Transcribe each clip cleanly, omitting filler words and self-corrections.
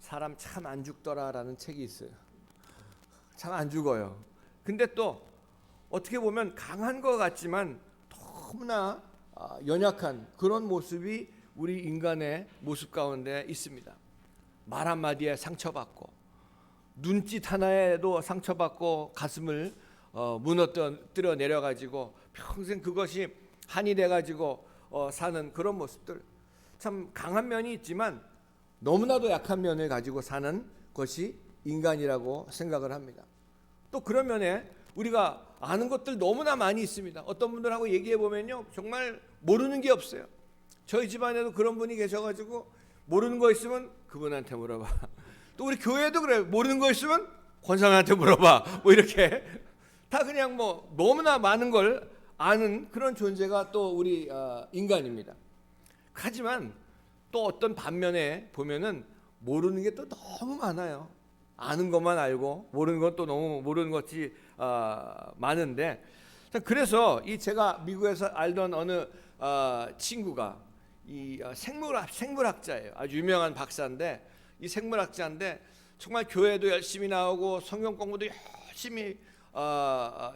사람 참 안 죽더라라는 책이 있어요. 참 안 죽어요. 근데 또 어떻게 보면 강한 것 같지만 너무나 연약한 그런 모습이 우리 인간의 모습 가운데 있습니다. 말 한마디에 상처받고 눈짓 하나에도 상처받고 가슴을 무너뜨려 내려가지고 평생 그것이 한이 돼가지고 사는 그런 모습들, 참 강한 면이 있지만 너무나도 약한 면을 가지고 사는 것이 인간이라고 생각을 합니다. 또 그런 면에 우리가 아는 것들 너무나 많이 있습니다. 어떤 분들하고 얘기해 보면요, 정말 모르는 게 없어요. 저희 집안에도 그런 분이 계셔가지고 모르는 거 있으면 그분한테 물어봐. 또 우리 교회도 그래요. 모르는 거 있으면 권사님한테 물어봐. 뭐 이렇게 다 그냥 뭐 너무나 많은 걸 아는 그런 존재가 또 우리 인간입니다. 하지만 또 어떤 반면에 보면은 모르는 게 또 너무 많아요. 아는 것만 알고 모르는 건 또 너무 모르는 것이 많은데, 그래서 이 제가 미국에서 알던 어느 친구가 이 생물학자예요. 아주 유명한 박사인데, 이 생물학자인데 정말 교회도 열심히 나오고 성경 공부도 열심히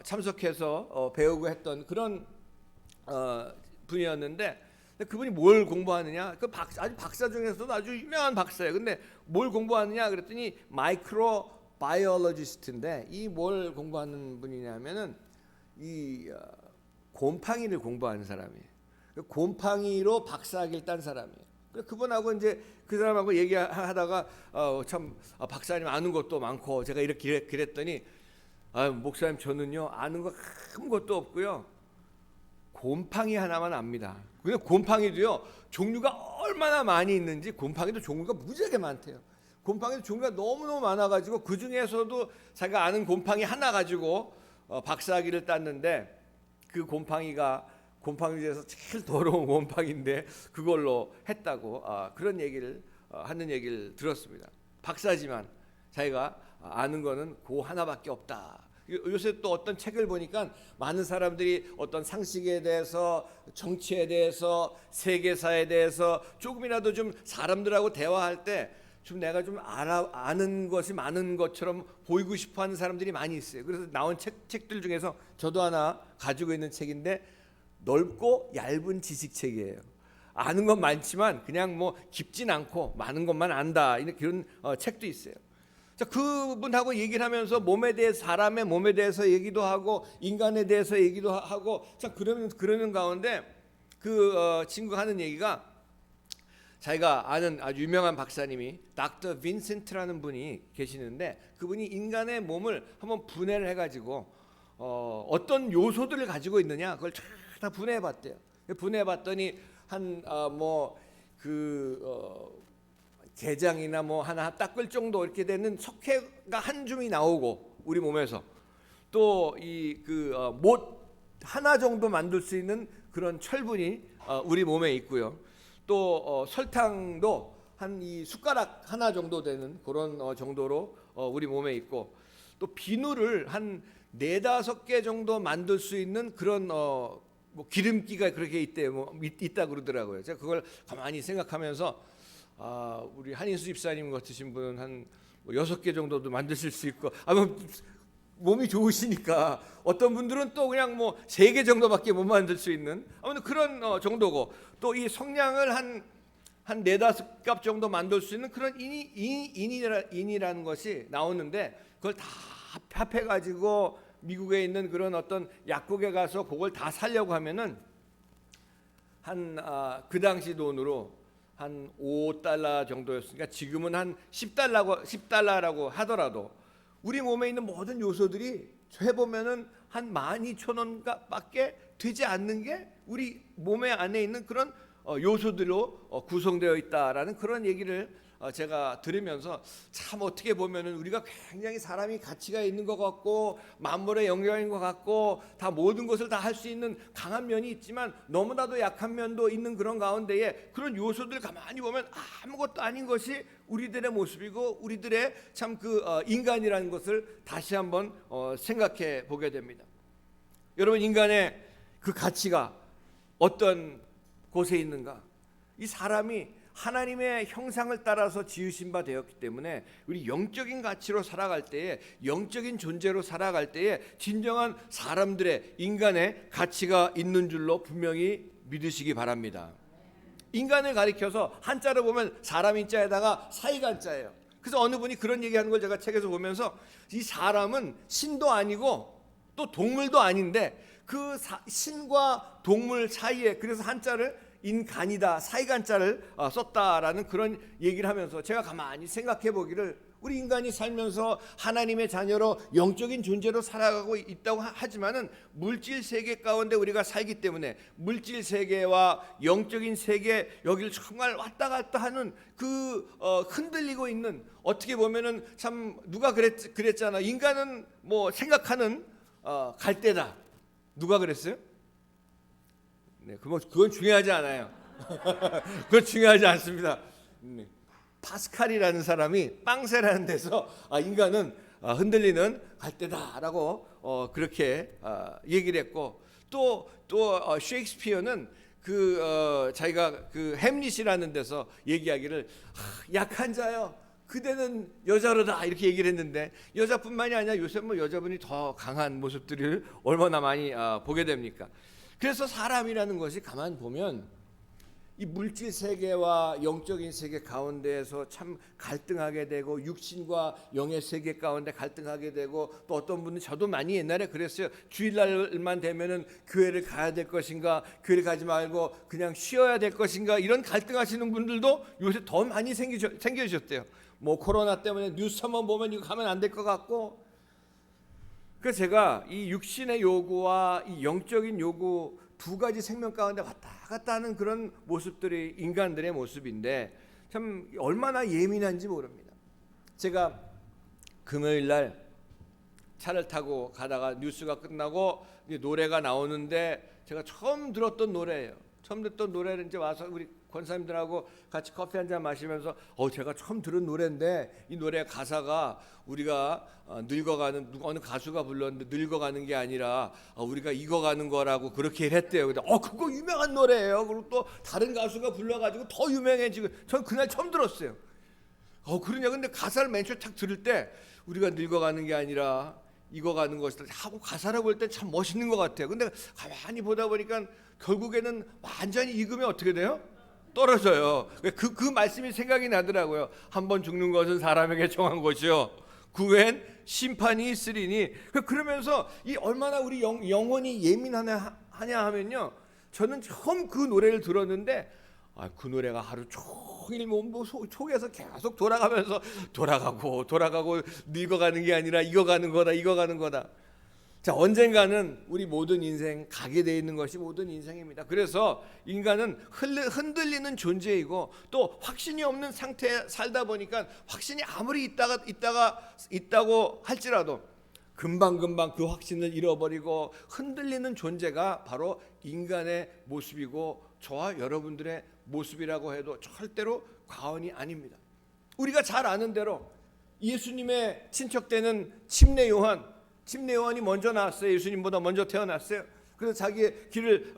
참석해서 배우고 했던 그런 분이었는데, 그분이 뭘 공부하느냐? 아주 박사 중에서도 아주 유명한 박사예요. 근데 뭘 공부하느냐 그랬더니 마이크로 바이올로지스트인데, 이 뭘 공부하는 분이냐면은 이 곰팡이를 공부하는 사람이에요. 곰팡이로 박사학위를 딴 사람이에요. 그분하고 이제 그 사람하고 얘기하다가 참 박사님 아는 것도 많고, 제가 이렇게 그랬더니 목사님 저는요 아는 거 아무것도 없고요, 곰팡이 하나만 압니다. 근데 곰팡이도요 종류가 얼마나 많이 있는지, 곰팡이도 종류가 무지하게 많대요. 곰팡이도 종류가 너무너무 많아가지고 그 중에서도 자기가 아는 곰팡이 하나 가지고 박사학위를 땄는데, 그 곰팡이가 곰팡이 중에서 제일 더러운 곰팡이인데 그걸로 했다고 그런 얘기를 하는 얘기를 들었습니다. 박사지만 자기가 아는 거는 그 하나밖에 없다. 요새 또 어떤 책을 보니까 많은 사람들이 어떤 상식에 대해서, 정치에 대해서, 세계사에 대해서 조금이라도 좀 사람들하고 대화할 때 좀 내가 좀 아는 것이 많은 것처럼 보이고 싶어하는 사람들이 많이 있어요. 그래서 나온 책들 중에서 저도 하나 가지고 있는 책인데, 넓고 얇은 지식책이에요. 아는 건 많지만 그냥 뭐 깊진 않고 많은 것만 안다, 이런 책도 있어요. 자, 그분하고 얘기를 하면서 몸에 대해서, 사람의 몸에 대해서 얘기도 하고 인간에 대해서 얘기도 하고, 자 그러는 가운데 그 친구가 하는 얘기가, 자기가 아는 아주 유명한 박사님이 닥터 빈센트라는 분이 계시는데, 그분이 인간의 몸을 한번 분해를 해가지고 어떤 요소들을 가지고 있느냐 그걸 다 분해해봤대요. 분해해봤더니 게장이나 뭐 하나 닦을 정도 이렇게 되는 석회가 한 줌이 나오고, 우리 몸에서 또 못 하나 정도 만들 수 있는 그런 철분이 우리 몸에 있고요. 또 설탕도 한 이 숟가락 하나 정도 되는 그런 정도로 우리 몸에 있고, 또 비누를 한 4-5개 정도 만들 수 있는 그런 뭐 기름기가 그렇게 있다 그러더라고요. 제가 그걸 가만히 생각하면서 우리 한인수 집사님 같으신 분은 한 6개 정도도 만드실 수 있고, 몸이 좋으시니까 어떤 분들은 또 그냥 뭐 3개 정도밖에 못 만들 수 있는 아무튼 그런 정도고, 또 이 성냥을 한 4-5겹 정도 만들 수 있는 그런 인이라는 것이 나오는데, 그걸 다 합해가지고 미국에 있는 그런 어떤 약국에 가서 그걸 다 사려고 하면은 그 당시 돈으로 한 $5 정도였으니까 지금은 한 $10라고 하더라도 우리 몸에 있는 모든 요소들이 해보면은 한 12,000원밖에 되지 않는 게 우리 몸에 안에 있는 그런 요소들로 구성되어 있다라는 그런 얘기를 제가 들으면서, 참 어떻게 보면은 우리가 굉장히 사람이 가치가 있는 것 같고 만물의 영역인 것 같고 다 모든 것을 다 할 수 있는 강한 면이 있지만 너무나도 약한 면도 있는 그런 가운데에 그런 요소들 가만히 보면 아무것도 아닌 것이 우리들의 모습이고, 우리들의 참 인간이라는 것을 다시 한번 생각해 보게 됩니다. 여러분, 인간의 그 가치가 어떤 곳에 있는가? 이 사람이 하나님의 형상을 따라서 지으신 바 되었기 때문에 우리 영적인 가치로 살아갈 때에, 영적인 존재로 살아갈 때에 진정한 사람들의, 인간의 가치가 있는 줄로 분명히 믿으시기 바랍니다. 인간을 가리켜서 한자로 보면 사람 인자에다가 사이가 한자예요. 그래서 어느 분이 그런 얘기하는 걸 제가 책에서 보면서, 이 사람은 신도 아니고 또 동물도 아닌데 그 신과 동물 사이에, 그래서 한자를 인간이다, 사이간자를 썼다라는 그런 얘기를 하면서 제가 가만히 생각해 보기를, 우리 인간이 살면서 하나님의 자녀로 영적인 존재로 살아가고 있다고 하지만은 물질 세계 가운데 우리가 살기 때문에 물질 세계와 영적인 세계, 여기를 정말 왔다 갔다 하는 그 흔들리고 있는, 어떻게 보면은 참 누가 그랬잖아. 인간은 뭐 생각하는 갈대다. 누가 그랬어요? 네, 그건 중요하지 않아요. 그건 중요하지 않습니다. 네. 파스칼이라는 사람이 빵세라는 데서 인간은 흔들리는 갈대다라고 그렇게 얘기를 했고, 또 셰익스피어는 자기가 그 햄릿이라는 데서 얘기하기를, 약한 자여 그대는 여자로다, 이렇게 얘기를 했는데, 여자뿐만이 아니라 요새 뭐 여자분이 더 강한 모습들을 얼마나 많이 보게 됩니까? 그래서 사람이라는 것이 가만 보면 이 물질 세계와 영적인 세계 가운데에서 참 갈등하게 되고, 육신과 영의 세계 가운데 갈등하게 되고, 또 어떤 분은, 저도 많이 옛날에 그랬어요. 주일날만 되면은 교회를 가야 될 것인가, 교회를 가지 말고 그냥 쉬어야 될 것인가, 이런 갈등하시는 분들도 요새 더 많이 생겨주셨대요. 뭐 코로나 때문에 뉴스 한번 보면 이거 가면 안 될 것 같고. 그래서 제가 이 육신의 요구와 이 영적인 요구, 두 가지 생명 가운데 왔다 갔다 하는 그런 모습들이 인간들의 모습인데, 참 얼마나 예민한지 모릅니다. 제가 금요일 날 차를 타고 가다가 뉴스가 끝나고 노래가 나오는데, 제가 처음 들었던 노래예요. 처음 듣던 노래를 이제 와서 우리 권사님들하고 같이 커피 한잔 마시면서, 제가 처음 들은 노래인데, 이 노래 가사가 우리가 늙어가는, 어느 가수가 불렀는데 늙어가는 게 아니라 우리가 익어가는 거라고 그렇게 했대요. 근데 그거 유명한 노래예요. 그리고 또 다른 가수가 불러가지고 더 유명해지고, 전 그날 처음 들었어요. 그러냐. 근데 가사를 맨 처음 딱 들을 때, 우리가 늙어가는 게 아니라 익어가는 것이다 하고 가사를 볼 때 참 멋있는 것 같아요. 근데 가만히 보다 보니까 결국에는 완전히 익으면 어떻게 돼요? 떨어져요. 그 말씀이 생각이 나더라고요. 한 번 죽는 것은 사람에게 정한 것이요, 그 후엔 심판이 있으리니. 그러면서 이 얼마나 우리 영혼이 예민하냐 하면요, 저는 처음 그 노래를 들었는데, 그 노래가 하루 종일 몸 속에서 계속 돌아가면서 돌아가고 늙어가는 게 아니라 익어가는 거다. 자, 언젠가는 우리 모든 인생 가게 돼 있는 것이 모든 인생입니다. 그래서 인간은 흔들리는 존재이고, 또 확신이 없는 상태에 살다 보니까, 확신이 아무리 있다고 할지라도 금방 그 확신을 잃어버리고 흔들리는 존재가 바로 인간의 모습이고, 저와 여러분들의 모습이라고 해도 절대로 과언이 아닙니다. 우리가 잘 아는 대로 예수님의 친척되는 침례 요한이 먼저 나왔어요. 예수님보다 먼저 태어났어요. 그래서 자기의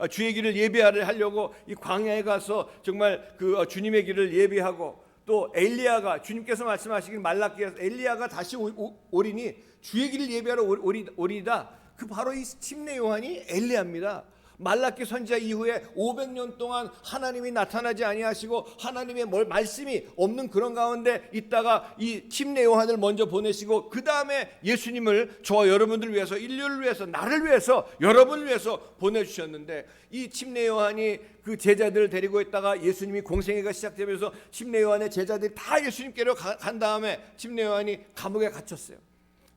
주의 길을 예비하려고 이 광야에 가서 정말 그 주님의 길을 예비하고, 또 엘리야가, 주님께서 말씀하시길 말라기에서 엘리야가 다시 오리니 주의 길을 예비하러 오리다. 그 바로 이 침례 요한이 엘리야입니다. 말라기 선지자 이후에 500년 동안 하나님이 나타나지 아니하시고 하나님의 말씀이 없는 그런 가운데 있다가 이 침례 요한을 먼저 보내시고, 그 다음에 예수님을 저와 여러분들을 위해서, 인류를 위해서, 나를 위해서, 여러분을 위해서 보내주셨는데, 이 침례 요한이 그 제자들을 데리고 있다가 예수님이 공생애가 시작되면서 침례 요한의 제자들이 다 예수님께로 간 다음에 침례 요한이 감옥에 갇혔어요.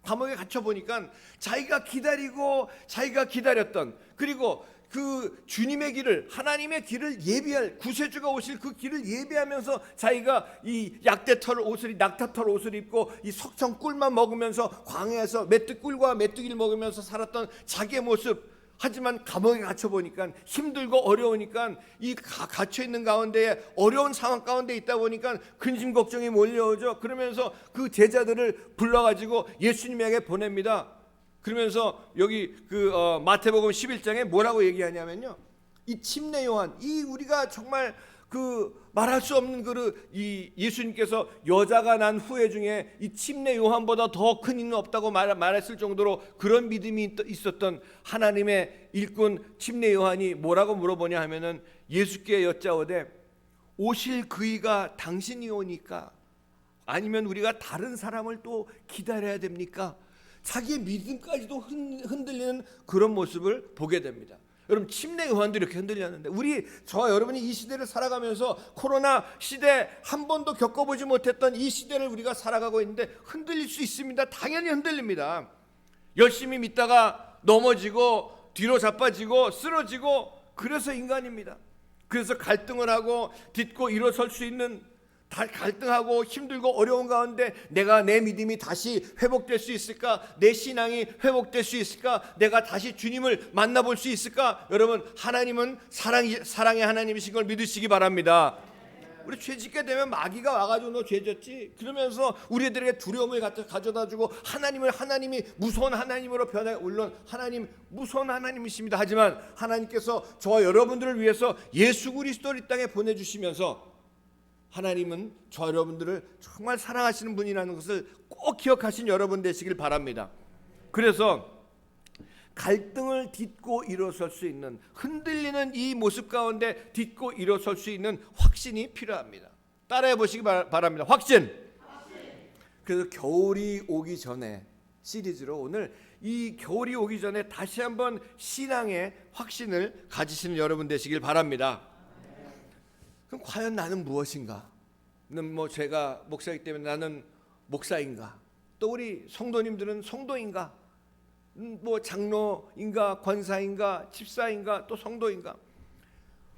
감옥에 갇혀 보니까 자기가 기다렸던, 그리고 그 주님의 길을, 하나님의 길을 예비할, 구세주가 오실 그 길을 예비하면서 자기가 이 낙타털 옷을 입고 이 석청 꿀만 먹으면서 광야에서 메뚜꿀과 메뚜기를 먹으면서 살았던 자기의 모습, 하지만 감옥에 갇혀 보니까 힘들고 어려우니까, 이 갇혀 있는 가운데 어려운 상황 가운데 있다 보니까 근심 걱정이 몰려오죠. 그러면서 그 제자들을 불러가지고 예수님에게 보냅니다. 그러면서 여기 마태복음 11장에 뭐라고 얘기하냐면요, 이 침례 요한, 이 우리가 정말 그 말할 수 없는 이 예수님께서 여자가 난 후에 중에 이 침례 요한보다 더 큰 이는 없다고 말했을 정도로 그런 믿음이 있었던 하나님의 일꾼 침례 요한이 뭐라고 물어보냐 하면은 예수께 여짜오되 오실 그이가 당신이 오니까 아니면 우리가 다른 사람을 또 기다려야 됩니까? 자기의 믿음까지도 흔들리는 그런 모습을 보게 됩니다. 여러분 침례 요한도 이렇게 흔들렸는데 저와 여러분이 이 시대를 살아가면서 코로나 시대 한 번도 겪어보지 못했던 이 시대를 우리가 살아가고 있는데 흔들릴 수 있습니다. 당연히 흔들립니다. 열심히 믿다가 넘어지고 뒤로 자빠지고 쓰러지고 그래서 인간입니다. 그래서 갈등을 하고 딛고 일어설 수 있는 갈등하고 힘들고 어려운 가운데 내 믿음이 다시 회복될 수 있을까? 내 신앙이 회복될 수 있을까? 내가 다시 주님을 만나볼 수 있을까? 여러분 하나님은 사랑의 하나님이신 걸 믿으시기 바랍니다. 우리 죄 짓게 되면 마귀가 와가지고 너 죄 졌지? 그러면서 우리들에게 두려움을 가져다주고 하나님이 무서운 하나님으로 물론 하나님 무서운 하나님이십니다. 하지만 하나님께서 저와 여러분들을 위해서 예수 그리스도를 이 땅에 보내주시면서 하나님은 저 여러분들을 정말 사랑하시는 분이라는 것을 꼭 기억하신 여러분 되시길 바랍니다. 그래서 갈등을 딛고 일어설 수 있는 흔들리는 이 모습 가운데 딛고 일어설 수 있는 확신이 필요합니다. 따라해 보시기 바랍니다. 확신. 그래서 겨울이 오기 전에 시리즈로 오늘 이 겨울이 오기 전에 다시 한번 신앙의 확신을 가지시는 여러분 되시길 바랍니다. 그럼 과연 나는 무엇인가? 제가 목사이기 때문에 나는 목사인가? 또 우리 성도님들은 성도인가? 장로인가? 권사인가? 집사인가? 또 성도인가?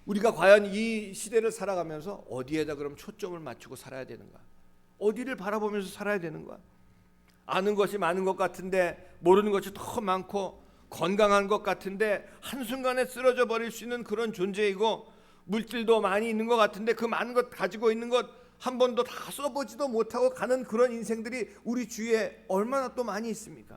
우리가 과연 이 시대를 살아가면서 어디에다 그럼 초점을 맞추고 살아야 되는가? 어디를 바라보면서 살아야 되는가? 아는 것이 많은 것 같은데 모르는 것이 더 많고 건강한 것 같은데 한순간에 쓰러져 버릴 수 있는 그런 존재이고 물질도 많이 있는 것 같은데 그 많은 것 가지고 있는 것 한 번도 다 써보지도 못하고 가는 그런 인생들이 우리 주위에 얼마나 또 많이 있습니까?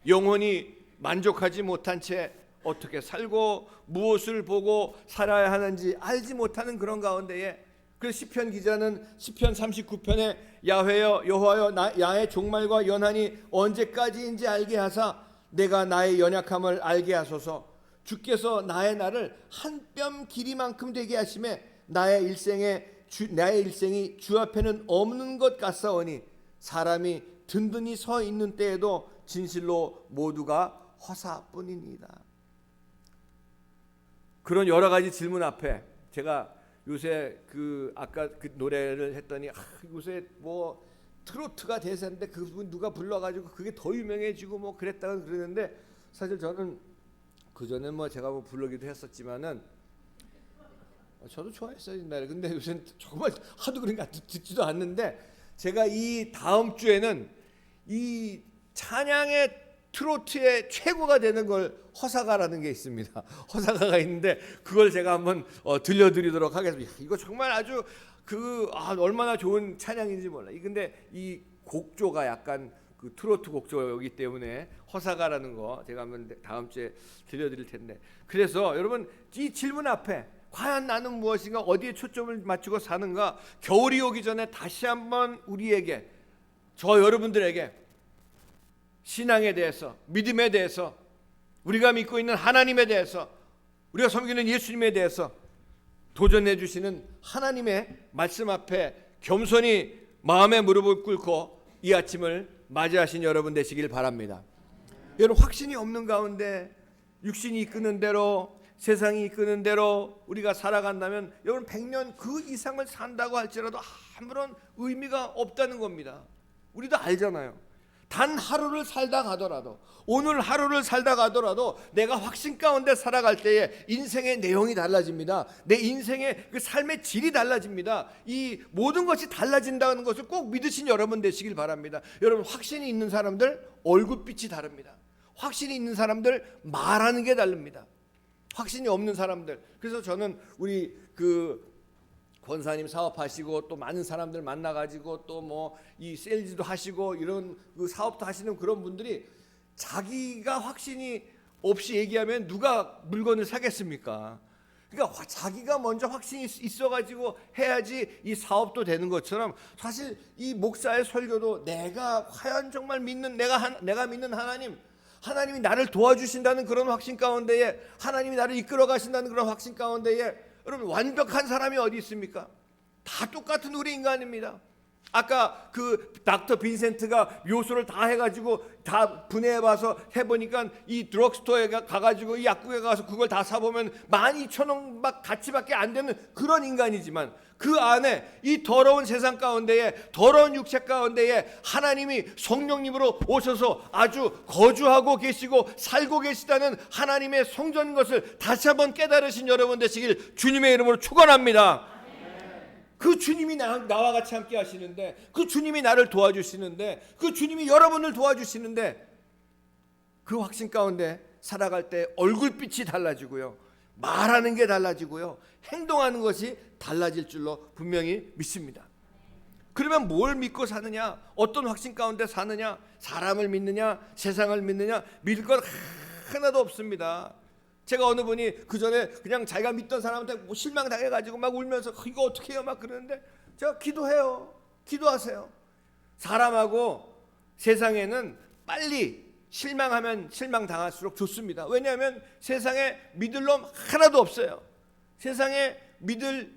영혼이 만족하지 못한 채 어떻게 살고 무엇을 보고 살아야 하는지 알지 못하는 그런 가운데에 그 시편 기자는 시편 39편에 야훼여 여호와여 나의 종말과 연한이 언제까지인지 알게 하사 내가 나의 연약함을 알게 하소서. 주께서 나의 날을 한 뼘 길이만큼 되게 하심에 나의 일생이 주 앞에는 없는 것 같사오니 사람이 든든히 서 있는 때에도 진실로 모두가 허사뿐이니이다. 그런 여러 가지 질문 앞에 제가 요새 아까 그 노래를 했더니 요새 트로트가 대세인데 그분 누가 불러가지고 그게 더 유명해지고 그랬다고 그러는데 사실 저는 그 전에 제가 부르기도 했었지만은 저도 좋아했어요 옛날에. 근데 요새는 정말 하도 그러니까 듣지도 않는데 제가 이 다음 주에는 이 찬양의 트로트의 최고가 되는 걸 허사가라는 게 있습니다. 허사가가 있는데 그걸 제가 한번 들려드리도록 하겠습니다. 이거 정말 아주 얼마나 좋은 찬양인지 몰라. 근데 이 곡조가 약간 그 트로트 곡조이기 때문에 허사가라는 거 제가 한번 다음 주에 들려드릴 텐데. 그래서 여러분 이 질문 앞에 과연 나는 무엇인가 어디에 초점을 맞추고 사는가? 겨울이 오기 전에 다시 한번 우리에게 여러분들에게 신앙에 대해서 믿음에 대해서 우리가 믿고 있는 하나님에 대해서 우리가 섬기는 예수님에 대해서 도전해 주시는 하나님의 말씀 앞에 겸손히 마음의 무릎을 꿇고 이 아침을 맞이하신 여러분 되시길 바랍니다. 여러분 확신이 없는 가운데 육신이 이끄는 대로 세상이 이끄는 대로 우리가 살아간다면 여러분 100년 그 이상을 산다고 할지라도 아무런 의미가 없다는 겁니다. 우리도 알잖아요. 단 하루를 살다 가더라도 오늘 하루를 살다 가더라도 내가 확신 가운데 살아갈 때에 인생의 내용이 달라집니다. 내 인생의 그 삶의 질이 달라집니다. 이 모든 것이 달라진다는 것을 꼭 믿으신 여러분 되시길 바랍니다. 여러분 확신이 있는 사람들 얼굴빛이 다릅니다. 확신이 있는 사람들 말하는 게 다릅니다. 확신이 없는 사람들. 그래서 저는 우리 권사님 사업하시고 또 많은 사람들 만나가지고 또 이 세일즈도 하시고 이런 그 사업도 하시는 그런 분들이 자기가 확신이 없이 얘기하면 누가 물건을 사겠습니까? 그러니까 자기가 먼저 확신이 있어가지고 해야지 이 사업도 되는 것처럼, 사실 이 목사의 설교도 내가 과연 정말 믿는 내가 믿는 하나님이 나를 도와주신다는 그런 확신 가운데에, 하나님이 나를 이끌어 가신다는 그런 확신 가운데에, 여러분 완벽한 사람이 어디 있습니까? 다 똑같은 우리 인간입니다. 아까 그 닥터 빈센트가 묘소를 다 해가지고 다 분해해봐서 해보니까 이 드럭스토어에 가가지고 이 약국에 가서 그걸 다 사보면 12,000원 가치밖에 안 되는 그런 인간이지만, 그 안에 이 더러운 세상 가운데에, 더러운 육체 가운데에 하나님이 성령님으로 오셔서 아주 거주하고 계시고 살고 계시다는 하나님의 성전인 것을 다시 한번 깨달으신 여러분 되시길 주님의 이름으로 축원합니다. 그 주님이 나와 같이 함께 하시는데, 그 주님이 나를 도와주시는데, 그 주님이 여러분을 도와주시는데, 그 확신 가운데 살아갈 때 얼굴빛이 달라지고요, 말하는 게 달라지고요, 행동하는 것이 달라질 줄로 분명히 믿습니다. 그러면 뭘 믿고 사느냐? 어떤 확신 가운데 사느냐? 사람을 믿느냐? 세상을 믿느냐? 믿을 것 하나도 없습니다. 제가 어느 분이 그 전에 그냥 자기가 믿던 사람한테 뭐 실망당해가지고 막 울면서 이거 어떻게 해요? 막 그러는데 제가 기도해요. 기도하세요. 사람하고 세상에는 빨리 실망하면 실망당할수록 좋습니다. 왜냐하면 세상에 믿을 놈 하나도 없어요. 세상에 믿을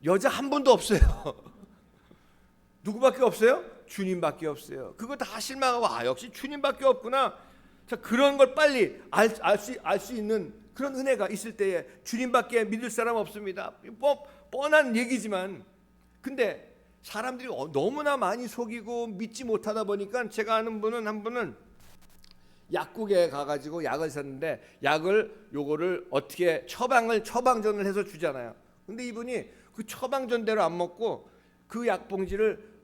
여자 한 분도 없어요. 누구밖에 없어요? 주님밖에 없어요. 그거 다 실망하고 역시 주님밖에 없구나. 자, 그런 걸 빨리 알 수 있는 그런 은혜가 있을 때에 주님밖에 믿을 사람 없습니다. 뻔한 얘기지만, 근데 사람들이 너무나 많이 속이고 믿지 못하다 보니까, 제가 아는 분은 한 분은 약국에 가가지고 약을 샀는데, 요거를 어떻게 처방전을 해서 주잖아요. 근데 이분이 그 처방전대로 안 먹고 그 약봉지를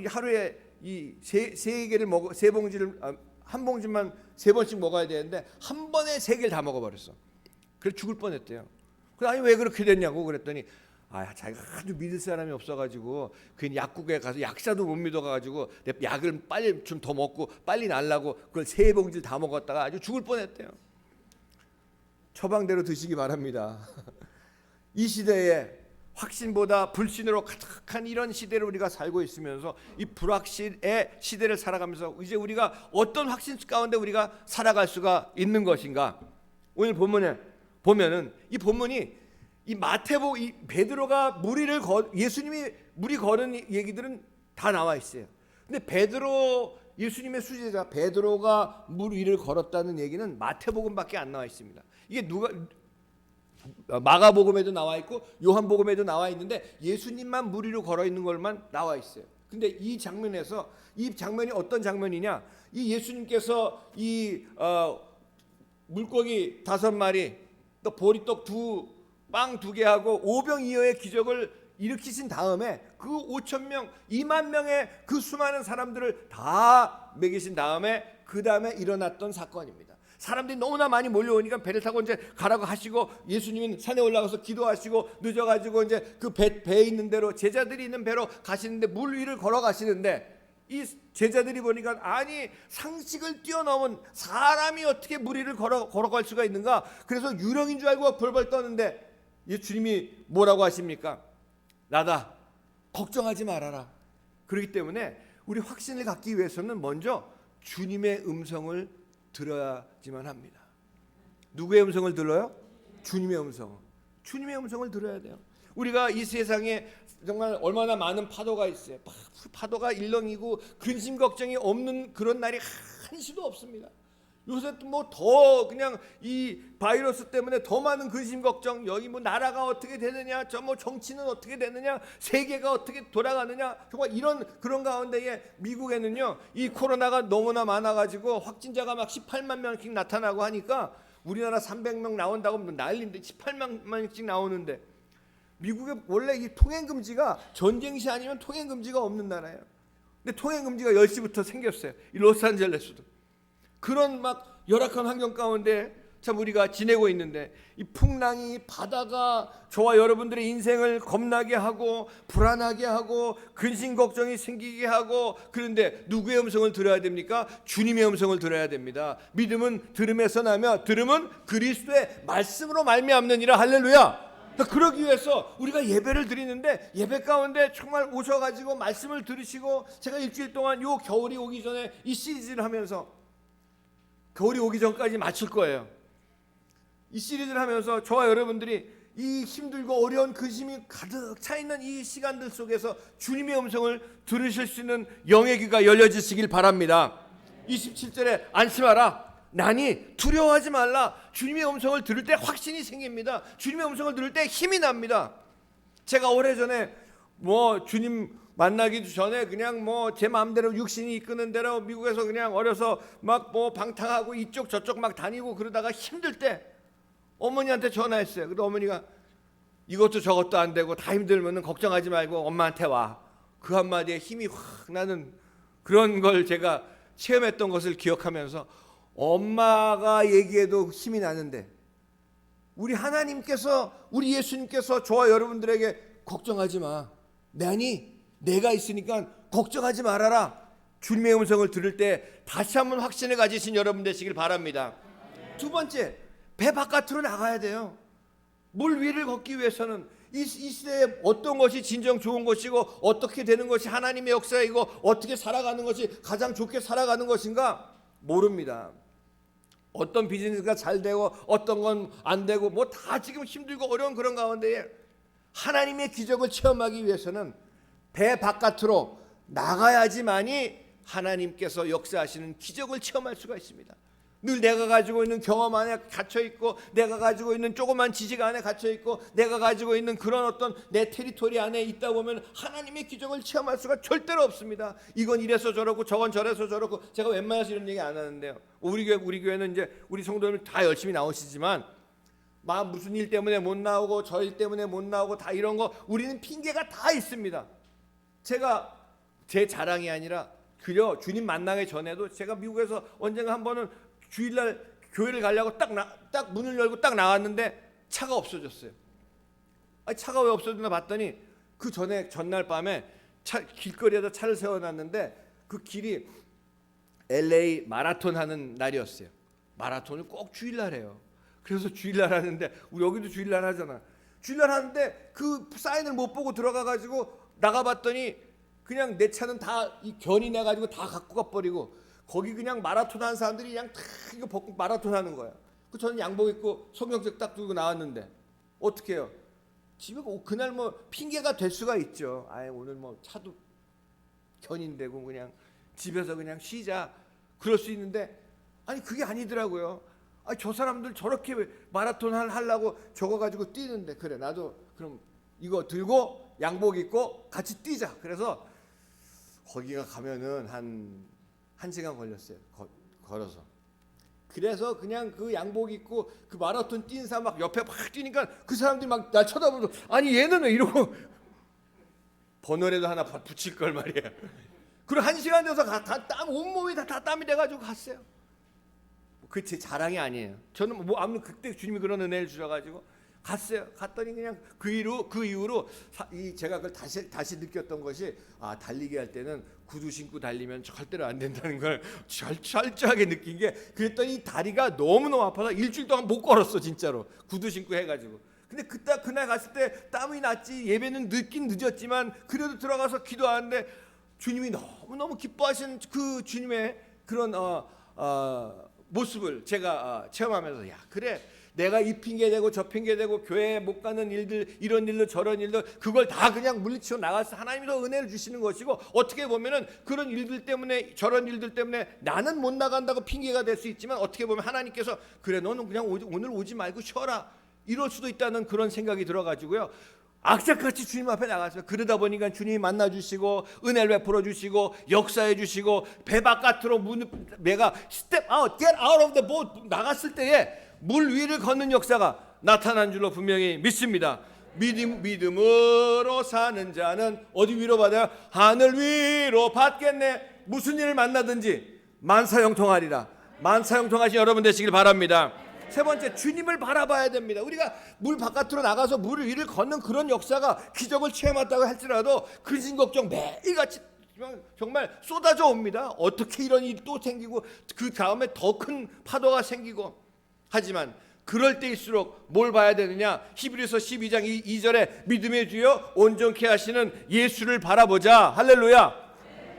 하루에 이 세 개를 먹어, 세 봉지를 한 봉지만 3번씩 먹어야 되는데 한 번에 3개를 다 먹어버렸어. 그래서 죽을 뻔했대요. 그래서 아니 왜 그렇게 됐냐고 그랬더니, 자기가 아주 믿을 사람이 없어가지고 그 약국에 가서 약사도 못 믿어가지고 내 약을 빨리 좀 더 먹고 빨리 날라고 그걸 3봉지를 다 먹었다가 아주 죽을 뻔했대요. 처방대로 드시기 바랍니다. 이 시대에 확신보다 불신으로 가득한 이런 시대를 우리가 살고 있으면서, 이 불확신의 시대를 살아가면서 이제 우리가 어떤 확신 가운데 우리가 살아갈 수가 있는 것인가? 오늘 본문에 보면은 이 본문이 이 마태복 이 베드로가 예수님이 무리 걸은 얘기들은 다 나와 있어요. 근데 예수님의 수제자 베드로가 물 위를 걸었다는 얘기는 마태복음밖에 안 나와 있습니다. 이게 마가복음에도 나와 있고 요한복음에도 나와 있는데 예수님만 물 위로 걸어 있는 것만 나와 있어요. 근데 이 장면이 어떤 장면이냐? 이 예수님께서 물고기 5마리, 또 보리떡 빵 2개하고 5병2어의 기적을 일으키신 다음에 그 5,000명, 2만 명의 그 수많은 사람들을 다 먹이신 다음에 그 다음에 일어났던 사건입니다. 사람들이 너무나 많이 몰려오니까 배를 타고 이제 가라고 하시고, 예수님은 산에 올라가서 기도하시고 늦어가지고 이제 그 배에 있는 대로, 제자들이 있는 배로 가시는데 물 위를 걸어가시는데, 이 제자들이 보니까 아니 상식을 뛰어넘은 사람이 어떻게 물 위를 걸어갈 수가 있는가? 그래서 유령인 줄 알고 벌벌 떠는데 예수님이 뭐라고 하십니까? 나다, 걱정하지 말아라. 그렇기 때문에 우리 확신을 갖기 위해서는 먼저 주님의 음성을 들어야지만 합니다. 누구의 음성을 들어요? 주님의 음성. 주님의 음성을 들어야 돼요. 우리가 이 세상에 정말 얼마나 많은 파도가 있어요. 파도가 일렁이고 근심 걱정이 없는 그런 날이 한시도 없습니다. 요새 뭐 더 그냥 이 바이러스 때문에 더 많은 근심 걱정, 여기 뭐 나라가 어떻게 되느냐, 저 뭐 정치는 어떻게 되느냐, 세계가 어떻게 돌아가느냐, 정말 그런 가운데에 미국에는요 이 코로나가 너무나 많아가지고 확진자가 막 18만 명씩 나타나고 하니까 우리나라 300명 나온다고 난리인데 18만 명씩 나오는데, 미국에 원래 이 통행금지가 전쟁 시 아니면 통행금지가 없는 나라예요. 근데 통행금지가 10시부터 생겼어요. 이 로스앤젤레스도. 그런 막 열악한 환경 가운데 참 우리가 지내고 있는데, 이 풍랑이, 바다가 저와 여러분들의 인생을 겁나게 하고 불안하게 하고 근심 걱정이 생기게 하고, 그런데 누구의 음성을 들어야 됩니까? 주님의 음성을 들어야 됩니다. 믿음은 들음에서 나며 들음은 그리스도의 말씀으로 말미암느니라. 할렐루야. 그러기 위해서 우리가 예배를 드리는데 예배 가운데 정말 오셔가지고 말씀을 들으시고, 제가 일주일 동안 요 겨울이 오기 전에 이 시리즈를 하면서, 겨울이 오기 전까지 마칠 거예요. 이 시리즈를 하면서 저와 여러분들이 이 힘들고 어려운 근심이 가득 차 있는 이 시간들 속에서 주님의 음성을 들으실 수 있는 영의 귀가 열려지시길 바랍니다. 27절에 안심하라, 나니 두려워하지 말라. 주님의 음성을 들을 때 확신이 생깁니다. 주님의 음성을 들을 때 힘이 납니다. 제가 오래전에 주님 만나기 전에 그냥 제 마음대로 육신이 이끄는 대로 미국에서 그냥 어려서 막 방탕하고 이쪽 저쪽 막 다니고 그러다가 힘들 때 어머니한테 전화했어요. 그래서 어머니가 이것도 저것도 안 되고 다 힘들면 걱정하지 말고 엄마한테 와. 그 한마디에 힘이 확 나는 그런 걸 제가 체험했던 것을 기억하면서, 엄마가 얘기해도 힘이 나는데 우리 하나님께서, 우리 예수님께서 저와 여러분들에게 걱정하지 마, 내가 있으니까 걱정하지 말아라. 주님의 음성을 들을 때 다시 한번 확신을 가지신 여러분 되시길 바랍니다. 두 번째, 배 바깥으로 나가야 돼요. 물 위를 걷기 위해서는 이 시대에 어떤 것이 진정 좋은 것이고 어떻게 되는 것이 하나님의 역사이고 어떻게 살아가는 것이 가장 좋게 살아가는 것인가 모릅니다. 어떤 비즈니스가 잘 되고 어떤 건 안 되고 다 지금 힘들고 어려운 그런 가운데에 하나님의 기적을 체험하기 위해서는 배 바깥으로 나가야지만이 하나님께서 역사하시는 기적을 체험할 수가 있습니다. 늘 내가 가지고 있는 경험 안에 갇혀있고, 내가 가지고 있는 조그만 지식 안에 갇혀있고, 내가 가지고 있는 그런 어떤 내 테리토리 안에 있다 보면 하나님의 기적을 체험할 수가 절대로 없습니다. 이건 이래서 저렇고 저건 저래서 저렇고, 제가 웬만해서 이런 얘기 안 하는데요. 우리 교회는 이제 우리 성도들 다 열심히 나오시지만 무슨 일 때문에 못 나오고 저 일 때문에 못 나오고 다 이런 거 우리는 핑계가 다 있습니다. 제가 제 자랑이 아니라 그저 주님 만나기 전에도 제가 미국에서 언젠가 한 번은 주일날 교회를 가려고 딱 문을 열고 딱 나왔는데 차가 없어졌어요. 차가 왜 없어졌나 봤더니 그 전날 밤에 길거리에다 차를 세워놨는데 그 길이 LA 마라톤 하는 날이었어요. 마라톤을 꼭 주일날 해요. 그래서 주일날 하는데 여기도 주일날 하잖아. 주일날 하는데 그 사인을 못 보고 들어가가지고 나가봤더니 그냥 내 차는 다 이 견이 내가지고 다 갖고 가버리고, 거기 그냥 마라톤 하는 사람들이 그냥 다 이거 벗고 마라톤 하는 거야. 저는 양복 입고 성경책 딱 들고 나왔는데 어떻게 해요? 집에 그날 핑계가 될 수가 있죠. 오늘 차도 견인되고 그냥 집에서 그냥 쉬자, 그럴 수 있는데 그게 아니더라고요. 저 사람들 저렇게 마라톤 하려고 저거 가지고 뛰는데, 그래 나도 그럼 이거 들고 양복 입고 같이 뛰자. 그래서 거기가 가면은 한 1시간 걸렸어요. 걸어서. 그래서 그냥 그 양복 입고 그 마라톤 뛴 사람 막 옆에 막 뛰니까 그 사람들이 막 날 쳐다보면서 얘는 왜 이러고 번호라도 하나 붙일 걸 말이야. 그리고 1시간 돼서 땀 온몸이 다 땀이 돼가지고 갔어요. 그 제 자랑이 아니에요. 저는 아무튼 그때 주님이 그런 은혜를 주셔가지고 갔어요. 갔더니 그냥 그 이후로 제가 그걸 다시 느꼈던 것이, 달리기 할 때는 구두 신고 달리면 절대로 안 된다는 걸 철저하게 느낀 게, 그랬더니 다리가 너무너무 아파서 일주일 동안 못 걸었어 진짜로, 구두 신고 해가지고. 근데 그날 갔을 때 땀이 났지. 예배는 늦었지만 그래도 들어가서 기도하는데 주님이 너무너무 기뻐하시는 그 주님의 그런 모습을 제가 체험하면서, 그래 내가 이 핑계 대고 저 핑계 대고 교회에 못 가는 일들, 이런 일들 저런 일들, 그걸 다 그냥 물리치고 나가서 하나님이 더 은혜를 주시는 것이고, 어떻게 보면은 그런 일들 때문에, 저런 일들 때문에 나는 못 나간다고 핑계가 될 수 있지만, 어떻게 보면 하나님께서 그래 너는 그냥 오늘 오지 말고 쉬어라, 이럴 수도 있다는 그런 생각이 들어가지고요, 악착같이 주님 앞에 나갔어요. 그러다 보니까 주님이 만나주시고 은혜를 베풀어 주시고 역사해 주시고, 배 바깥으로 내가 step out, get out of the boat 나갔을 때에 물 위를 걷는 역사가 나타난 줄로 분명히 믿습니다. 믿음으로 사는 자는 어디 위로 받아요? 하늘 위로 받겠네. 무슨 일을 만나든지 만사형통하리라. 만사형통하신 여러분 되시길 바랍니다. 세 번째, 주님을 바라봐야 됩니다. 우리가 물 바깥으로 나가서 물 위를 걷는 그런 역사가 기적을 체험했다고 할지라도 근심 걱정 매일같이 정말 쏟아져 옵니다. 어떻게 이런 일이 또 생기고 그 다음에 더 큰 파도가 생기고. 하지만 그럴 때일수록 뭘 봐야 되느냐? 히브리서 12장 2절에 믿음의 주여 온전케 하시는 예수를 바라보자. 할렐루야.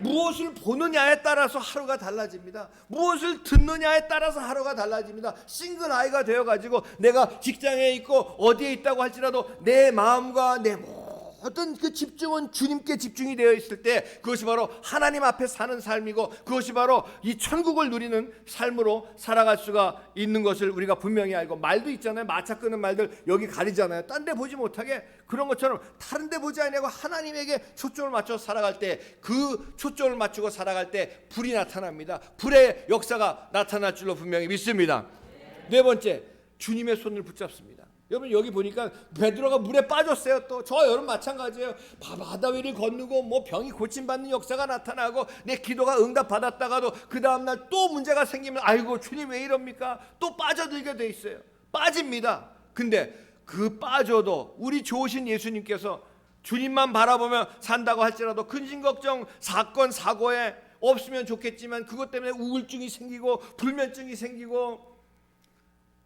무엇을 보느냐에 따라서 하루가 달라집니다. 무엇을 듣느냐에 따라서 하루가 달라집니다. 싱글 아이가 되어가지고 내가 직장에 있고 어디에 있다고 할지라도 내 마음과 내 모든 그 집중은 주님께 집중이 되어 있을 때 그것이 바로 하나님 앞에 사는 삶이고 그것이 바로 이 천국을 누리는 삶으로 살아갈 수가 있는 것을 우리가 분명히 알고, 말도 있잖아요. 마차 끄는 말들 여기 가리잖아요. 딴 데 보지 못하게. 그런 것처럼 다른 데 보지 아니하고 하나님에게 초점을 맞춰서 살아갈 때, 그 초점을 맞추고 살아갈 때 불이 나타납니다. 불의 역사가 나타날 줄로 분명히 믿습니다. 네 번째, 주님의 손을 붙잡습니다. 여러분 여기 보니까 베드로가 물에 빠졌어요. 또 저 여러분 마찬가지예요. 바다 위를 건너고 뭐 병이 고침받는 역사가 나타나고 내 기도가 응답받았다가도 그 다음날 또 문제가 생기면 아이고 주님 왜 이럽니까? 또 빠져들게 돼 있어요. 빠집니다. 근데 그 빠져도 우리 좋으신 예수님께서 주님만 바라보며 산다고 할지라도 근심 걱정 사건 사고에 없으면 좋겠지만 그것 때문에 우울증이 생기고 불면증이 생기고,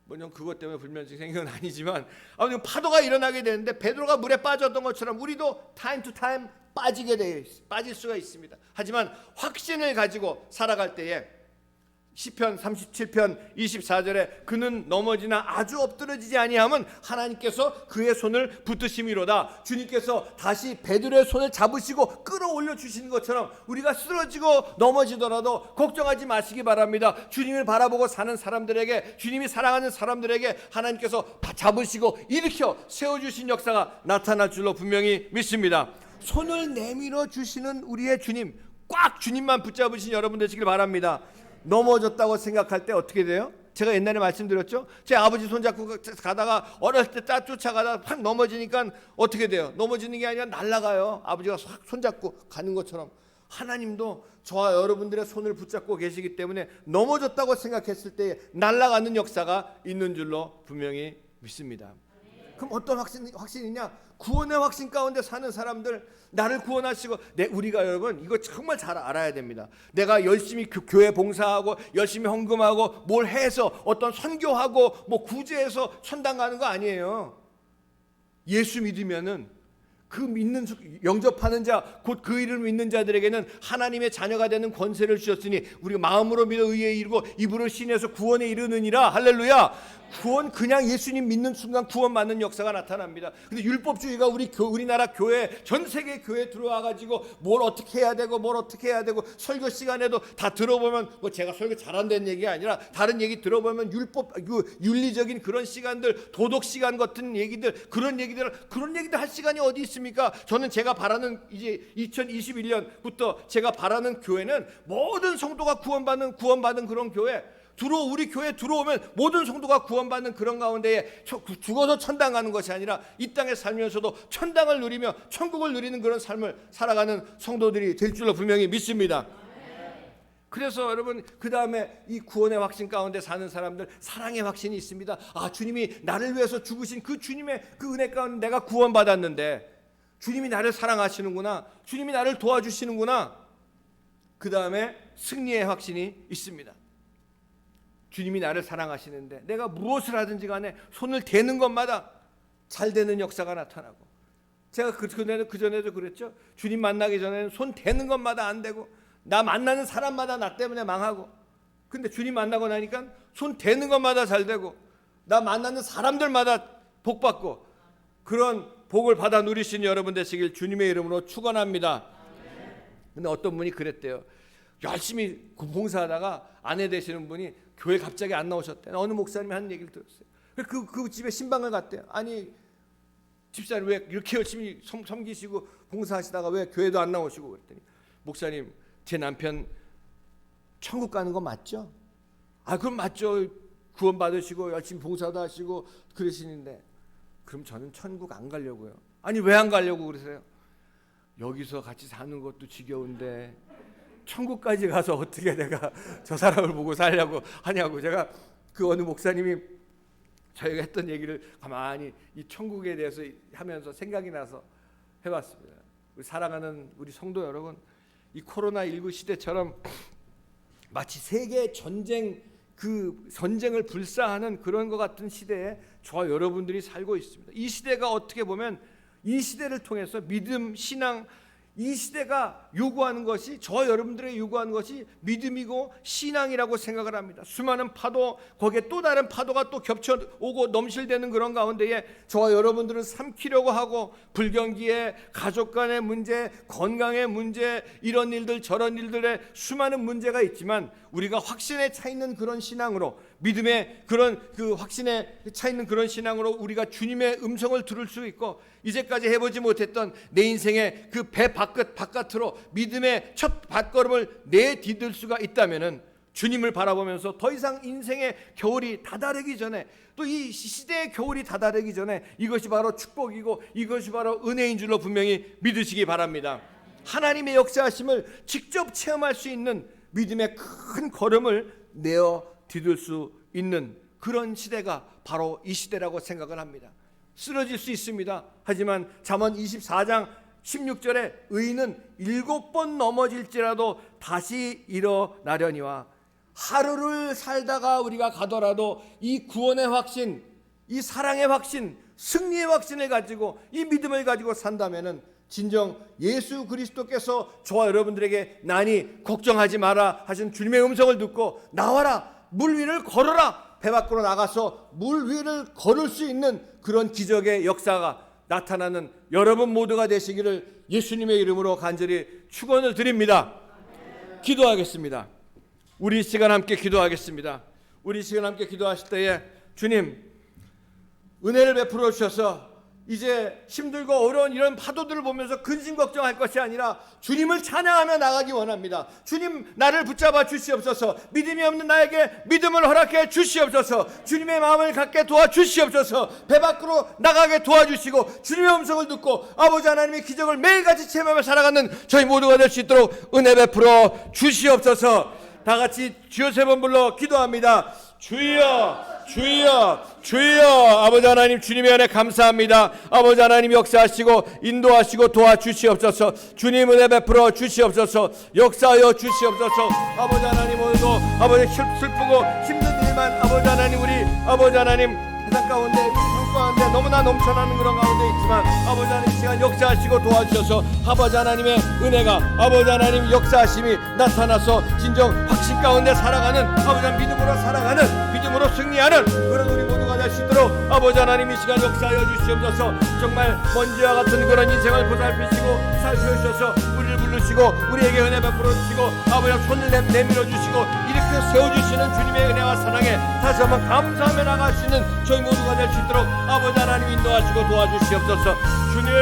물론 그것 때문에 불면증이 생긴 건 아니지만 아무튼 파도가 일어나게 되는데 베드로가 물에 빠졌던 것처럼 우리도 타임 투 타임 빠질 수가 있습니다. 하지만 확신을 가지고 살아갈 때에 시편 37편 24절에 그는 넘어지나 아주 엎드러지지 아니함은 하나님께서 그의 손을 붙드심이로다. 주님께서 다시 베드로의 손을 잡으시고 끌어올려 주시는 것처럼 우리가 쓰러지고 넘어지더라도 걱정하지 마시기 바랍니다. 주님을 바라보고 사는 사람들에게, 주님이 사랑하는 사람들에게 하나님께서 잡으시고 일으켜 세워주신 역사가 나타날 줄로 분명히 믿습니다. 손을 내밀어 주시는 우리의 주님, 꽉 주님만 붙잡으신 여러분 되시길 바랍니다. 넘어졌다고 생각할 때 어떻게 돼요? 제가 옛날에 말씀드렸죠. 제 아버지 손잡고 가다가 어렸을 때 딱 쫓아가다가 팍 넘어지니까 어떻게 돼요? 넘어지는 게 아니라 날아가요. 아버지가 확 손잡고 가는 것처럼 하나님도 저와 여러분들의 손을 붙잡고 계시기 때문에 넘어졌다고 생각했을 때 날아가는 역사가 있는 줄로 분명히 믿습니다. 그럼 어떤 확신이냐? 구원의 확신 가운데 사는 사람들, 나를 구원하시고 우리가 여러분 이거 정말 잘 알아야 됩니다. 내가 열심히 교회 봉사하고 열심히 헌금하고 뭘 해서 어떤 선교하고 뭐 구제해서 천당 가는 거 아니에요. 예수 믿으면은 그 믿는 영접하는 자, 곧 그 이름을 믿는 자들에게는 하나님의 자녀가 되는 권세를 주셨으니 우리가 마음으로 믿어 의에 이르고 입으로 신해서 구원에 이르느니라. 할렐루야. 구원, 그냥 예수님 믿는 순간 구원받는 역사가 나타납니다. 근데 율법주의가 우리나라 교회, 전 세계 교회에 들어와 가지고 뭘 어떻게 해야 되고 뭘 어떻게 해야 되고, 설교 시간에도 다 들어보면 뭐 제가 설교 잘한다는 얘기가 아니라 다른 얘기 들어보면 윤리적인 그런 시간들, 도덕 시간 같은 얘기들, 그런 얘기들 할 시간이 어디 있습니까? 저는 제가 바라는 이제 2021년부터 제가 바라는 교회는 모든 성도가 구원받는 그런 교회, 우리 교회 들어오면 모든 성도가 구원받는 그런 가운데에 죽어서 천당 가는 것이 아니라 이 땅에 살면서도 천당을 누리며 천국을 누리는 그런 삶을 살아가는 성도들이 될 줄로 분명히 믿습니다. 그래서 여러분 그 다음에 이 구원의 확신 가운데 사는 사람들, 사랑의 확신이 있습니다. 아, 주님이 나를 위해서 죽으신 그 주님의 그 은혜 가운데 내가 구원받았는데 주님이 나를 사랑하시는구나, 주님이 나를 도와주시는구나. 그 다음에 승리의 확신이 있습니다. 주님이 나를 사랑하시는데 내가 무엇을 하든지 간에 손을 대는 것마다 잘 되는 역사가 나타나고, 제가 그전에도 그랬죠. 주님 만나기 전에는 손 대는 것마다 안 되고 나 만나는 사람마다 나 때문에 망하고, 근데 주님 만나고 나니까 손 대는 것마다 잘 되고 나 만나는 사람들마다 복받고, 그런 복을 받아 누리신 여러분 되시길 주님의 이름으로 축원합니다. 근데 어떤 분이 그랬대요. 열심히 봉사하다가 아내 되시는 분이 교회 갑자기 안 나오셨대. 어느 목사님이 하는 얘기를 들었어요. 그 집에 신방을 갔대요. 아니 집사님 왜 이렇게 열심히 섬기시고 봉사하시다가 왜 교회도 안 나오시고 그랬더니, 목사님 제 남편 천국 가는 거 맞죠? 아 그럼 맞죠. 구원 받으시고 열심히 봉사도 하시고 그러시는데, 그럼 저는 천국 안 가려고요. 아니 왜 안 가려고 그러세요? 여기서 같이 사는 것도 지겨운데 천국까지 가서 어떻게 내가 저 사람을 보고 살려고 하냐고. 제가 그 어느 목사님이 저희가 했던 얘기를 가만히 이 천국에 대해서 하면서 생각이 나서 해봤습니다. 우리 사랑하는 우리 성도 여러분, 이 코로나19 시대처럼 마치 세계 전쟁 그 전쟁을 불사하는 그런 것 같은 시대에 저와 여러분들이 살고 있습니다. 이 시대가 어떻게 보면 이 시대를 통해서 믿음, 신앙, 이 시대가 요구하는 것이, 저와 여러분들에게 요구하는 것이 믿음이고 신앙이라고 생각을 합니다. 수많은 파도, 거기에 또 다른 파도가 또 겹쳐오고 넘실대는 그런 가운데에 저와 여러분들은 삼키려고 하고, 불경기에 가족 간의 문제, 건강의 문제, 이런 일들 저런 일들에 수많은 문제가 있지만 우리가 확신에 차 있는 그런 신앙으로, 믿음의 그런 그 확신에 차 있는 그런 신앙으로 우리가 주님의 음성을 들을 수 있고, 이제까지 해보지 못했던 내 인생의 그 배 바깥으로 믿음의 첫 발걸음을 내디딜 수가 있다면은, 주님을 바라보면서 더 이상 인생의 겨울이 다다르기 전에, 또 이 시대의 겨울이 다다르기 전에 이것이 바로 축복이고 이것이 바로 은혜인 줄로 분명히 믿으시기 바랍니다. 하나님의 역사하심을 직접 체험할 수 있는 믿음의 큰 걸음을 내어 디딜 수 있는 그런 시대가 바로 이 시대라고 생각을 합니다. 쓰러질 수 있습니다. 하지만 잠언 24장 16절에 의인은 7번 넘어질지라도 다시 일어나려니와, 하루를 살다가 우리가 가더라도 이 구원의 확신, 이 사랑의 확신, 승리의 확신을 가지고, 이 믿음을 가지고 산다면은 진정 예수 그리스도께서 저와 여러분들에게 나니 걱정하지 마라 하신 주님의 음성을 듣고 나와라, 물 위를 걸어라, 배 밖으로 나가서 물 위를 걸을 수 있는 그런 기적의 역사가 나타나는 여러분 모두가 되시기를 예수님의 이름으로 간절히 축원을 드립니다. 기도하겠습니다. 우리 시간 함께 기도하겠습니다. 우리 시간 함께 기도하실 때에 주님 은혜를 베풀어 주셔서 이제 힘들고 어려운 이런 파도들을 보면서 근심 걱정할 것이 아니라 주님을 찬양하며 나가기 원합니다. 주님 나를 붙잡아 주시옵소서. 믿음이 없는 나에게 믿음을 허락해 주시옵소서. 주님의 마음을 갖게 도와주시옵소서. 배 밖으로 나가게 도와주시고 주님의 음성을 듣고 아버지 하나님의 기적을 매일같이 체험하며 살아가는 저희 모두가 될 수 있도록 은혜 베풀어 주시옵소서. 다 같이 주여 3번 불러 기도합니다. 주여 주여 주여. 아버지 하나님 주님의 은혜 감사합니다. 아버지 하나님 역사하시고 인도하시고 도와주시옵소서. 주님 은혜 베풀어 주시옵소서. 역사하여 주시옵소서. 아버지 하나님 오늘도 아버지 슬프고 힘든 일만 아버지 하나님, 우리 아버지 하나님 세상 가운데, 삶 가운데 너무나 넘쳐나는 그런 가운데 있지만 아버지 하나님 시간 역사하시고 도와주셔서 아버지 하나님의 은혜가, 아버지 하나님 역사하심이 나타나서 진정 확신 가운데 살아가는, 아버지 하나님 믿음으로 살아가는, 믿음으로 승리하는 그런 우리 모두가 될 수 있도록 아버지 하나님 이 시간 역사하여 주시옵소서. 정말 먼지와 같은 그런 인생을 보살피시고 살펴주셔서 우리를 부르시고 우리에게 은혜 베풀어 주시고 아버지 하나님 손을 내밀어 주시고 일으켜 세워주시는 주님의 은혜와 사랑에 다시 한번 감사하며 나갈 수 있는 저희 모두가 될 수 있도록 아버지 하나님 인도하시고 도와주시옵소서. 주님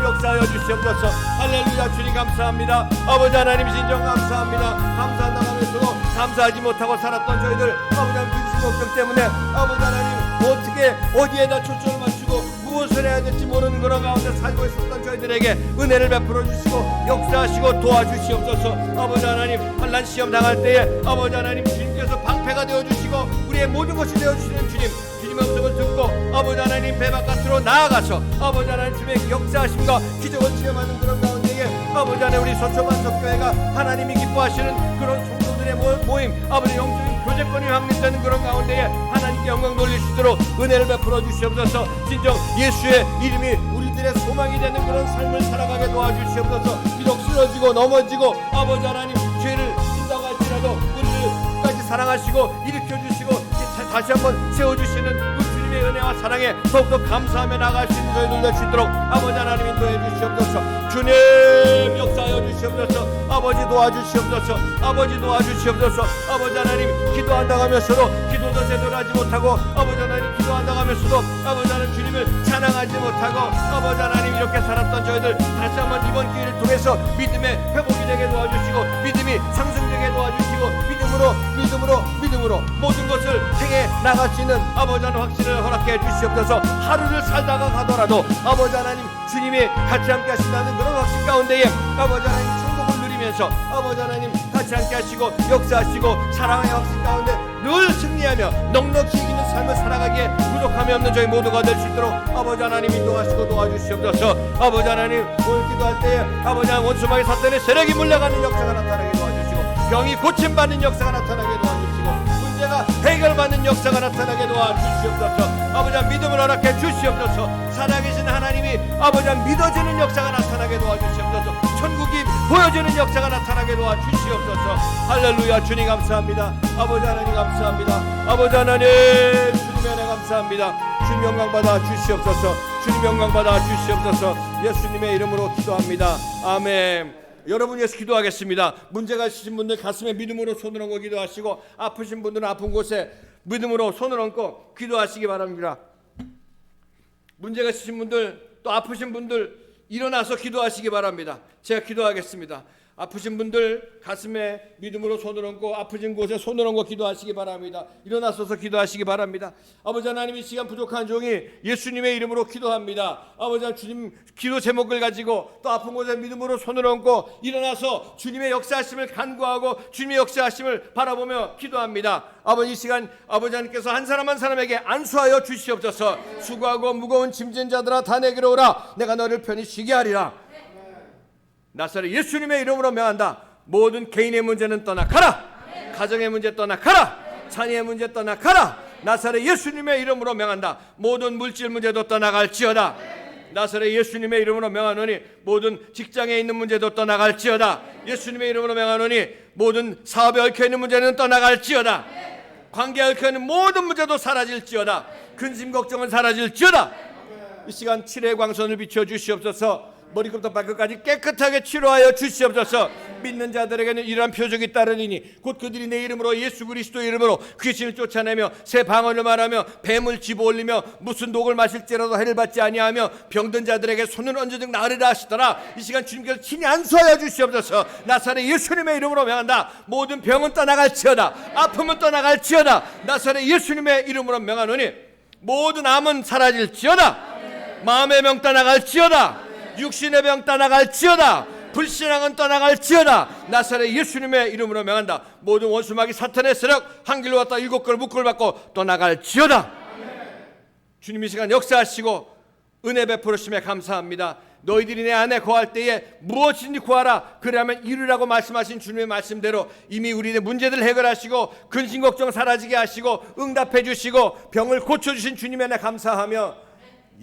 역사하여 주시옵소서. 할렐루야. 주님 감사합니다. 아버지 하나님 진정 감사합니다. 감사한다면서도 감사하지 못하고 살았던 저희들 아버지 하나님 근심 걱정 때문에 아버지 하나님 어떻게 어디에다 초점을 맞추고 무엇을 해야 될지 모르는 그런 가운데 살고 있었던 저희들에게 은혜를 베풀어 주시고 역사하시고 도와주시옵소서. 아버지 하나님 환난 시험 당할 때에 아버지 하나님 주님께서 방패가 되어주시고 우리의 모든 것이 되어주시는 주님의 음성을 듣고 아버지 하나님 배 바깥으로 나아가서 아버지 하나님 주님의 역사하심과 기적을 체험하는 그런 가운데에 아버지 하나님 우리 서초반 석교회가 하나님이 기뻐하시는 그런 성도들의 모임, 아버지 영적인 교제권이 확립되는 그런 가운데에 하나님께 영광 돌릴 수 있도록 은혜를 베풀어 주시옵소서. 진정 예수의 이름이 우리들의 소망이 되는 그런 삶을 살아가게 도와주시옵소서. 비록 쓰러지고 넘어지고 아버지 하나님 죄를 진다고 할지라도 우리를 끝까지 사랑하시고 일으켜주시고 다시 한번 세워주시는 그 주님의 은혜와 사랑에 더욱더 감사하며 나갈 수 있는 저희들 될 수 있도록 아버지 하나님 인도해 주시옵소서. 주님 역사하여 주시옵소서. 아버지 도와주시옵소서. 아버지 도와주시옵소서. 아버지 하나님 기도한다고 하면서도 기도도 제대로 하지 못하고 아버지 하나님 기도한다고 하면서도 아버지 하나님 주님을 찬양하지 못하고 아버지 하나님 이렇게 살았던 저희들 다시 한번 이번 기회를 통해서 믿음의 회복이 되게 도와주시고 믿음이 상승되게 도와주시고 믿음으로 모든 것을 행해 나갈 수 있는 아버지 하나님 확신을 허락해 주시옵소서. 하루를 살다가 가더라도 아버지 하나님 주님이 같이 함께 하신다는 그런 확신 가운데에 아버지 하나님 천국을 누리면서 아버지 하나님 같이 함께 하시고 역사하시고 사랑의 확신 가운데 늘 승리하며 넉넉히 이기는 삶을 살아가기에 부족함이 없는 저희 모두가 될 수 있도록 아버지 하나님 인도하시고 도와주시옵소서. 아버지 하나님 오늘 기도할 때에 아버지 하나님 원수마귀 사탄의 세력이 물러가는 역사가 나타나게 도와주시고 병이 고침받는 역사가 나타나게 도와주시고 받는 역사가 나타나게 도와주시옵소서. 아버지 믿음을 허락해 주시옵소서. 살아계신 하나님이 아버지 믿어지는 역사가 나타나게 도와주시옵소서. 천국이 보여지는 역사가 나타나게 도와주시옵소서. 할렐루야. 주님 감사합니다. 아버지 하나님 감사합니다. 아버지 하나님 주님의 은혜 감사합니다. 주님 영광 받아 주시옵소서. 주님 영광 받아 주시옵소서. 예수님의 이름으로 기도합니다. 아멘. 여러분 위해서 기도하겠습니다. 문제가 있으신 분들 가슴에 믿음으로 손을 얹고 기도하시고, 아프신 분들은 아픈 곳에 믿음으로 손을 얹고 기도하시기 바랍니다. 문제가 있으신 분들, 또 아프신 분들 일어나서 기도하시기 바랍니다. 제가 기도하겠습니다. 아프신 분들 가슴에 믿음으로 손을 얹고 아프신 곳에 손을 얹고 기도하시기 바랍니다. 일어나서서 기도하시기 바랍니다. 아버지 하나님, 이 시간 부족한 종이 예수님의 이름으로 기도합니다. 아버지 하나님, 주님 기도 제목을 가지고 또 아픈 곳에 믿음으로 손을 얹고 일어나서 주님의 역사하심을 간구하고 주님의 역사하심을 바라보며 기도합니다. 아버지, 이 시간 아버지 하나님께서 한 사람 한 사람에게 안수하여 주시옵소서. 수고하고 무거운 짐진 자들아 다 내게로 오라. 내가 너를 편히 쉬게 하리라. 나사렛 예수님의 이름으로 명한다. 모든 개인의 문제는 떠나가라. 가정의 문제 떠나가라. 자녀의 문제 떠나가라. 나사렛 예수님의 이름으로 명한다. 모든 물질 문제도 떠나갈지어다. 나사렛 예수님의 이름으로 명하노니 모든 직장에 있는 문제도 떠나갈지어다. 예수님의 이름으로 명하노니 모든 사업에 얽혀있는 문제는 떠나갈지어다. 관계에 얽혀있는 모든 문제도 사라질지어다. 근심 걱정은 사라질지어다. 이 시간 칠의 광선을 비춰 주시옵소서. 머리부터 발끝까지 깨끗하게 치료하여 주시옵소서. 믿는 자들에게는 이러한 표적이 따르리니 곧 그들이 내 이름으로 예수 그리스도의 이름으로 귀신을 쫓아내며 새 방언을 말하며 뱀을 집어올리며 무슨 독을 마실지라도 해를 받지 아니하며 병든 자들에게 손을 얹어등 나으리라 하시더라. 이 시간 주님께서 친히 안수하여 주시옵소서. 나사렛 예수님의 이름으로 명한다. 모든 병은 떠나갈지어다. 아픔은 떠나갈지어다. 나사렛 예수님의 이름으로 명하노니 모든 암은 사라질지어다. 마음의 병 떠나갈지어다. 육신의 병 떠나갈지어다. 불신앙은 떠나갈지어다. 나사렛 예수님의 이름으로 명한다. 모든 원수마귀 사탄의 세력 한 길로 왔다 일곱 걸 묶을 받고 떠나갈지어다. 주님 이 시간 역사하시고 은혜 베풀으심에 감사합니다. 너희들이 내 안에 거할 때에 무엇이든지 구하라 그리하면 이루라고 말씀하신 주님의 말씀대로 이미 우리의 문제들을 해결하시고 근심 걱정 사라지게 하시고 응답해 주시고 병을 고쳐주신 주님의 은혜 감사하며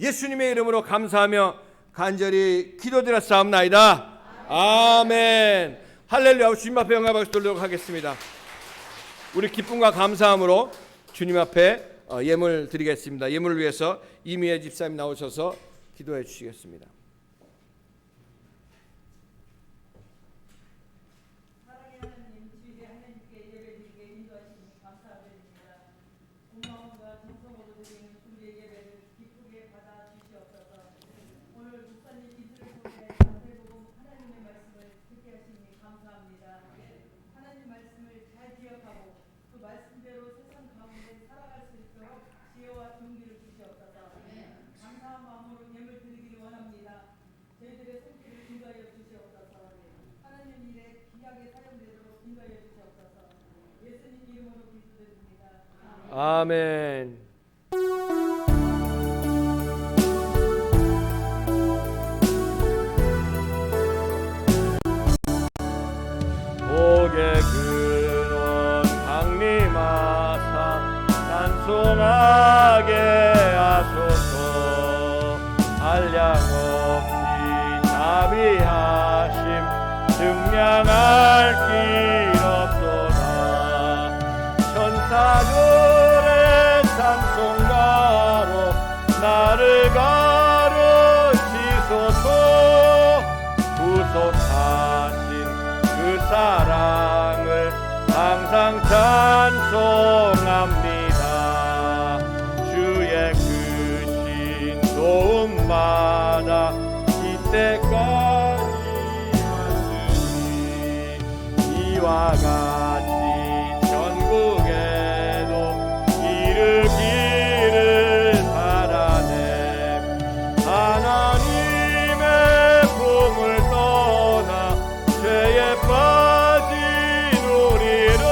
예수님의 이름으로 감사하며 간절히 기도드렸사옵나이다. 아멘. 할렐루야. 주님 앞에 영광을 돌리도록 하겠습니다. 우리 기쁨과 감사함으로 주님 앞에 예물 드리겠습니다. 예물을 위해서 이미애 집사님 나오셔서 기도해 주시겠습니다. 아멘. 복의 근원 강림하사 찬송하게 하소서. 한량 없이 자비하심 증량할 길 없도다. 천사들의 찬송가로 나를 가르치소서. 구속하신 그 사랑을 항상 찬송합니다. 주의 크신 도움받아 이때까지 왔으니 이와 같이 전국에도 이르기를 바라네. 하나님의 품을 떠나 죄에 빠진 우리를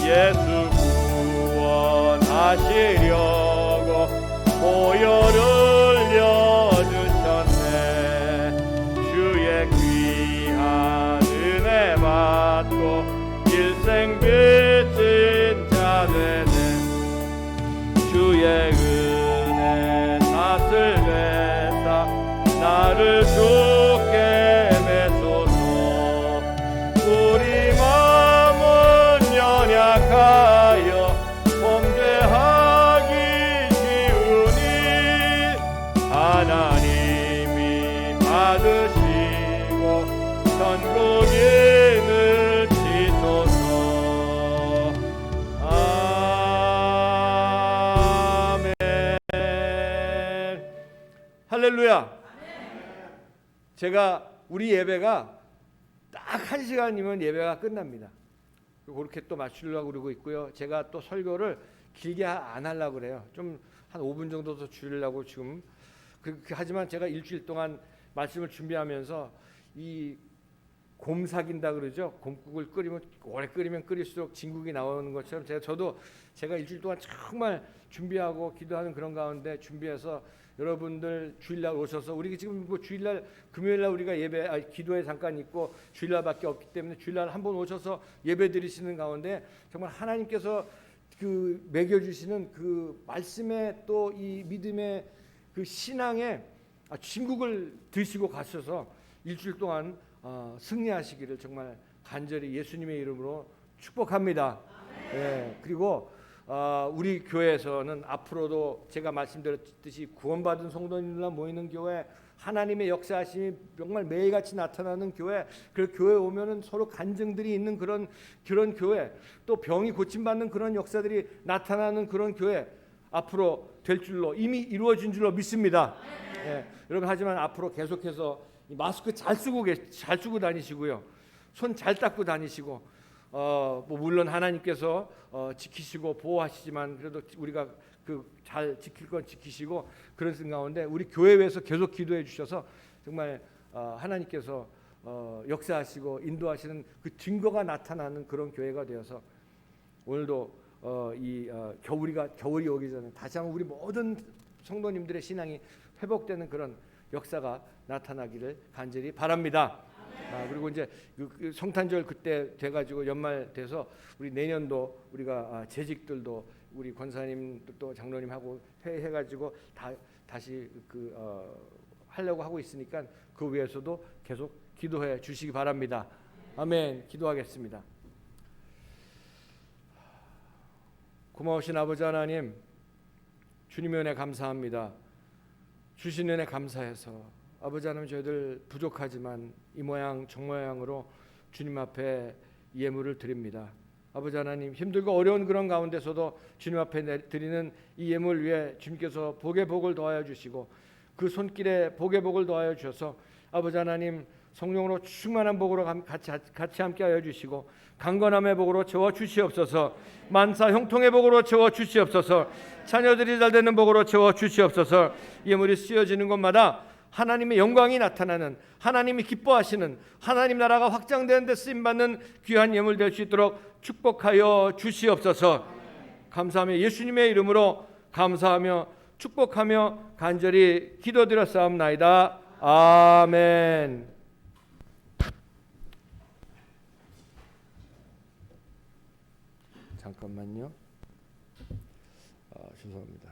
예수 구원하시려고 보혈을 흘려주셨네. 주의 귀한 은혜 받고 할렐루야. 제가 우리 예배가 딱 1시간이면 예배가 끝납니다. 그렇게 또 맞추려고 그러고 있고요. 제가 또 설교를 길게 안 하려고 그래요. 좀 한 5분 정도 더 줄이려고 지금. 하지만 제가 일주일 동안 말씀을 준비하면서 이 곰 사귄다 그러죠. 곰국을 끓이면 오래 끓이면 끓일수록 진국이 나오는 것처럼 제가 일주일 동안 정말 준비하고 기도하는 그런 가운데 준비해서 여러분들 주일날 오셔서 우리 지금 뭐 주일날 금요일날 우리가 기도에 잠깐 있고 주일날밖에 없기 때문에 주일날 한번 오셔서 예배 드리시는 가운데 정말 하나님께서 그 먹여주시는 그 말씀에 또 이 믿음의 그 신앙의 진국을 드시고 가셔서 일주일 동안 승리하시기를 정말 간절히 예수님의 이름으로 축복합니다. 예, 그리고 우리 교회에서는 앞으로도 제가 말씀드렸듯이 구원받은 성도님들만 모이는 교회, 하나님의 역사하심이 정말 매일같이 나타나는 교회, 그 교회 오면은 서로 간증들이 있는 그런 교회, 또 병이 고침받는 그런 역사들이 나타나는 그런 교회 앞으로 될 줄로 이미 이루어진 줄로 믿습니다. 예, 여러분 하지만 앞으로 계속해서 마스크 잘 쓰고 다니시고요, 손 잘 닦고 다니시고 뭐 물론 하나님께서 지키시고 보호하시지만 그래도 우리가 잘 지킬 건 지키시고 그런 가운데 우리 교회에서 계속 기도해 주셔서 정말 하나님께서 역사하시고 인도하시는 그 증거가 나타나는 그런 교회가 되어서 오늘도 겨울이 오기 전에 다시 한번 우리 모든 성도님들의 신앙이 회복되는 그런 역사가 나타나기를 간절히 바랍니다. 그리고 이제 그 성탄절 그때 돼가지고 연말 돼서 우리 내년도 우리가 재직들도 우리 권사님도 장로님하고 회의해가지고 다시 하려고 하고 있으니까 그 위해서도 계속 기도해 주시기 바랍니다. 아멘. 기도하겠습니다. 고마우신 아버지 하나님, 주님의 은혜 감사합니다. 주신 은혜 감사해서 아버지 하나님, 저희들 부족하지만 이 모양 저 모양으로 주님 앞에 예물을 드립니다. 아버지 하나님, 힘들고 어려운 그런 가운데서도 주님 앞에 드리는 이 예물 위에 주님께서 복의 복을 더하여 주시고 그 손길에 복의 복을 더하여 주셔서 아버지 하나님, 성령으로 충만한 복으로 같이 함께 하여 주시고 강건함의 복으로 채워 주시옵소서. 만사 형통의 복으로 채워 주시옵소서. 자녀들이 잘 되는 복으로 채워 주시옵소서. 예물이 쓰여지는 곳마다 하나님의 영광이 나타나는, 하나님이 기뻐하시는, 하나님 나라가 확장되는 데 쓰임받는 귀한 예물 될 수 있도록 축복하여 주시옵소서. 감사하며 예수님의 이름으로 감사하며 축복하며 간절히 기도드렸사옵나이다. 아멘. 잠깐만요. 죄송합니다.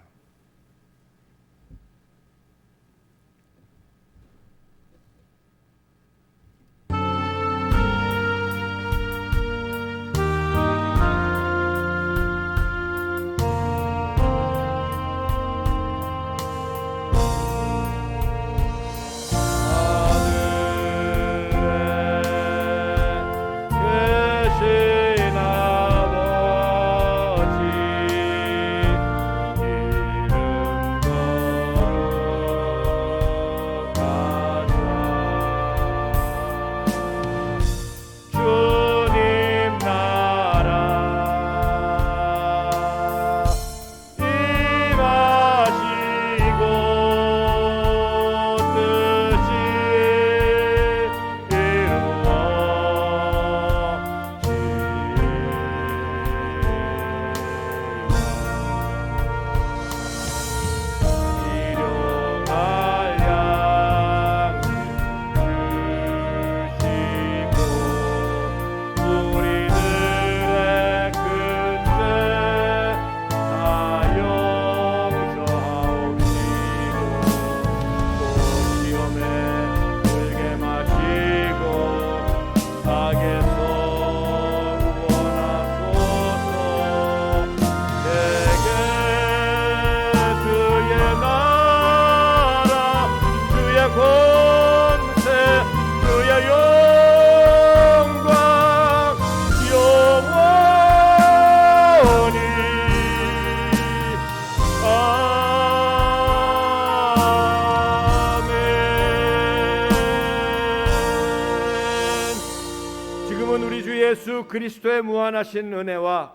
예수 그리스도의 무한하신 은혜와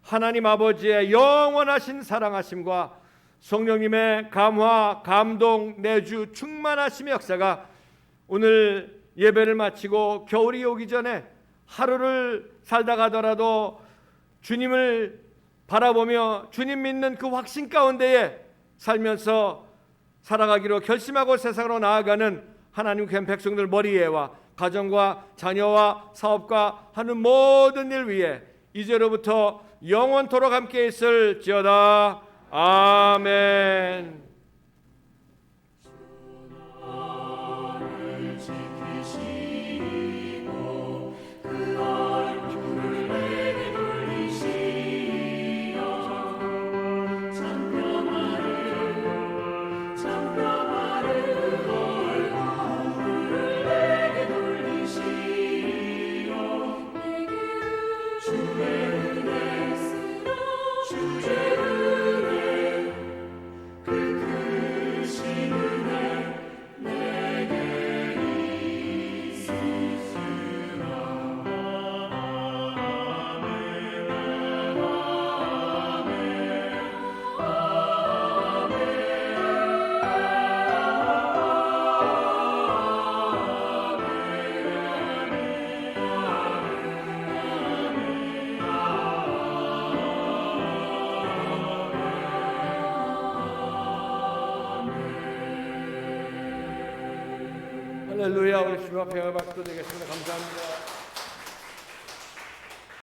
하나님 아버지의 영원하신 사랑하심과 성령님의 감화, 감동, 내주, 충만하심의 역사가 오늘 예배를 마치고 겨울이 오기 전에 하루를 살다 가더라도 주님을 바라보며 주님 믿는 그 확신 가운데에 살면서 살아가기로 결심하고 세상으로 나아가는 하나님 된 백성들 머리에와 가정과 자녀와 사업과 하는 모든 일 위에 이제로부터 영원토록 함께 있을지어다. 아멘. 할렐루야. 우리 주님 앞에 박수 드리겠습니다. 감사합니다.